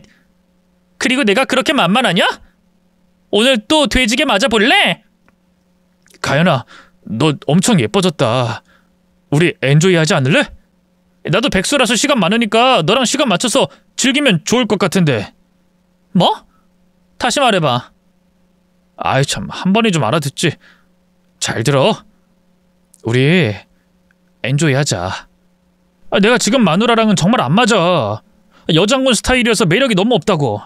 Speaker 1: 그리고 내가 그렇게 만만하냐? 오늘 또 돼지게 맞아볼래? 가연아, 너 엄청 예뻐졌다. 우리 엔조이 하지 않을래? 나도 백수라서 시간 많으니까 너랑 시간 맞춰서 즐기면 좋을 것 같은데. 뭐? 다시 말해봐. 아이 참, 한 번에 좀 알아듣지. 잘 들어. 우리 엔조이 하자. 내가 지금 마누라랑은 정말 안 맞아. 여장군 스타일이어서 매력이 너무 없다고.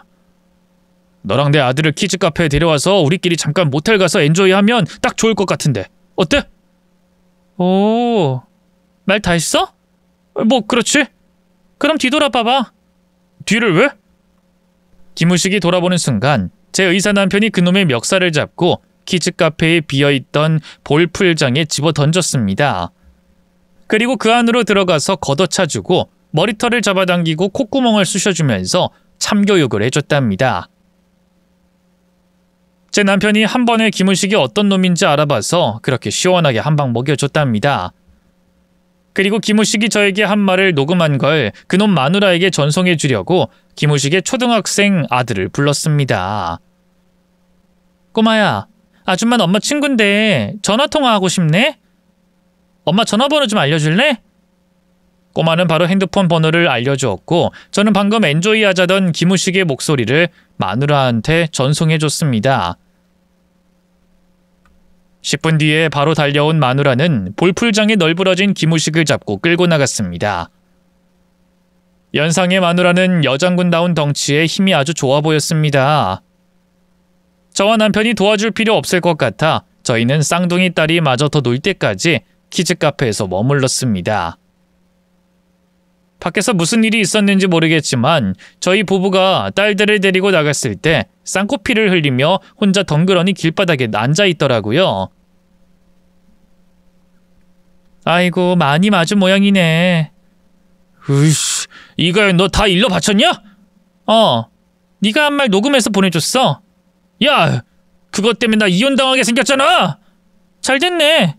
Speaker 1: 너랑 내 아들을 키즈 카페에 데려와서 우리끼리 잠깐 모텔 가서 엔조이 하면 딱 좋을 것 같은데. 어때? 오, 말 다 했어? 뭐 그렇지. 그럼 뒤돌아봐봐. 뒤를 왜? 김우식이 돌아보는 순간 제 의사 남편이 그놈의 멱살을 잡고 키즈 카페에 비어있던 볼풀장에 집어 던졌습니다. 그리고 그 안으로 들어가서 걷어차주고 머리털을 잡아당기고 콧구멍을 쑤셔주면서 참교육을 해줬답니다. 제 남편이 한 번에 김우식이 어떤 놈인지 알아봐서 그렇게 시원하게 한 방 먹여줬답니다. 그리고 김우식이 저에게 한 말을 녹음한 걸 그놈 마누라에게 전송해 주려고 김우식의 초등학생 아들을 불렀습니다. 꼬마야, 아줌마는 엄마 친구인데 전화통화하고 싶네? 엄마 전화번호 좀 알려줄래? 꼬마는 바로 핸드폰 번호를 알려주었고 저는 방금 엔조이 하자던 김우식의 목소리를 마누라한테 전송해 줬습니다. 10분 뒤에 바로 달려온 마누라는 볼풀장에 널브러진 기무식을 잡고 끌고 나갔습니다. 연상의 마누라는 여장군다운 덩치에 힘이 아주 좋아 보였습니다. 저와 남편이 도와줄 필요 없을 것 같아 저희는 쌍둥이 딸이 마저 더 놀 때까지 키즈카페에서 머물렀습니다. 밖에서 무슨 일이 있었는지 모르겠지만 저희 부부가 딸들을 데리고 나갔을 때 쌍코피를 흘리며 혼자 덩그러니 길바닥에 앉아있더라고요. 아이고, 많이 맞은 모양이네. 으이씨, 이거야, 너 다 일러 바쳤냐? 네가 한 말 녹음해서 보내줬어. 야, 그것 때문에 나 이혼당하게 생겼잖아. 잘 됐네.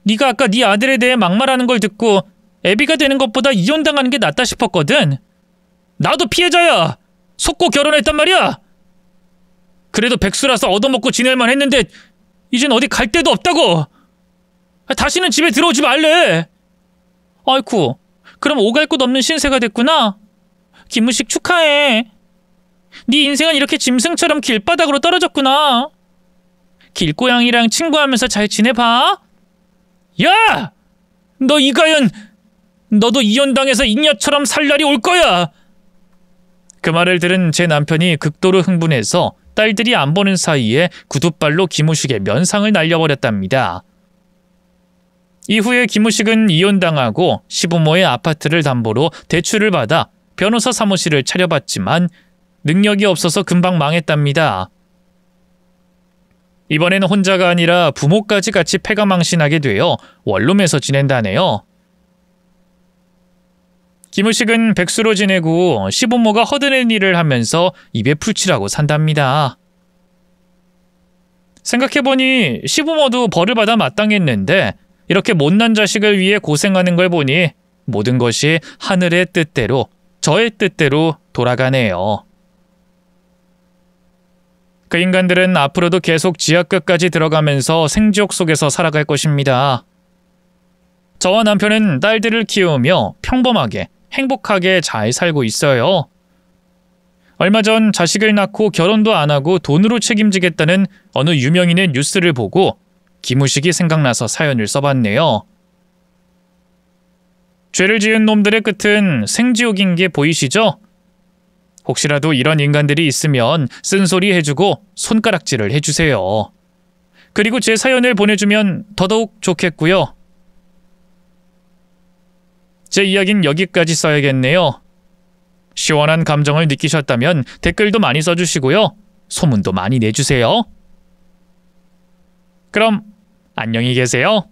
Speaker 1: 네가 아까 네 아들에 대해 막말하는 걸 듣고 애비가 되는 것보다 이혼당하는 게 낫다 싶었거든. 나도 피해자야. 속고 결혼했단 말이야. 그래도 백수라서 얻어먹고 지낼만 했는데 이젠 어디 갈 데도 없다고. 다시는 집에 들어오지 말래. 아이쿠, 그럼 오갈 곳 없는 신세가 됐구나. 김우식 축하해. 네 인생은 이렇게 짐승처럼 길바닥으로 떨어졌구나. 길고양이랑 친구하면서 잘 지내봐. 야! 너 이가연, 너도 이혼당해서 잉여처럼 살 날이 올 거야. 그 말을 들은 제 남편이 극도로 흥분해서 딸들이 안 보는 사이에 구둣발로 김우식의 면상을 날려버렸답니다. 이후에 김우식은 이혼당하고 시부모의 아파트를 담보로 대출을 받아 변호사 사무실을 차려봤지만 능력이 없어서 금방 망했답니다. 이번에는 혼자가 아니라 부모까지 같이 패가망신하게 되어 원룸에서 지낸다네요. 김우식은 백수로 지내고 시부모가 허드렛 일을 하면서 입에 풀칠하고 산답니다. 생각해보니 시부모도 벌을 받아 마땅했는데 이렇게 못난 자식을 위해 고생하는 걸 보니 모든 것이 하늘의 뜻대로, 저의 뜻대로 돌아가네요. 그 인간들은 앞으로도 계속 지하 끝까지 들어가면서 생지옥 속에서 살아갈 것입니다. 저와 남편은 딸들을 키우며 평범하게, 행복하게 잘 살고 있어요. 얼마 전 자식을 낳고 결혼도 안 하고 돈으로 책임지겠다는 어느 유명인의 뉴스를 보고 김우식이 생각나서 사연을 써봤네요. 죄를 지은 놈들의 끝은 생지옥인 게 보이시죠? 혹시라도 이런 인간들이 있으면 쓴소리 해주고 손가락질을 해주세요. 그리고 제 사연을 보내주면 더더욱 좋겠고요. 제 이야기는 여기까지 써야겠네요. 시원한 감정을 느끼셨다면 댓글도 많이 써주시고요. 소문도 많이 내주세요. 그럼 안녕히 계세요.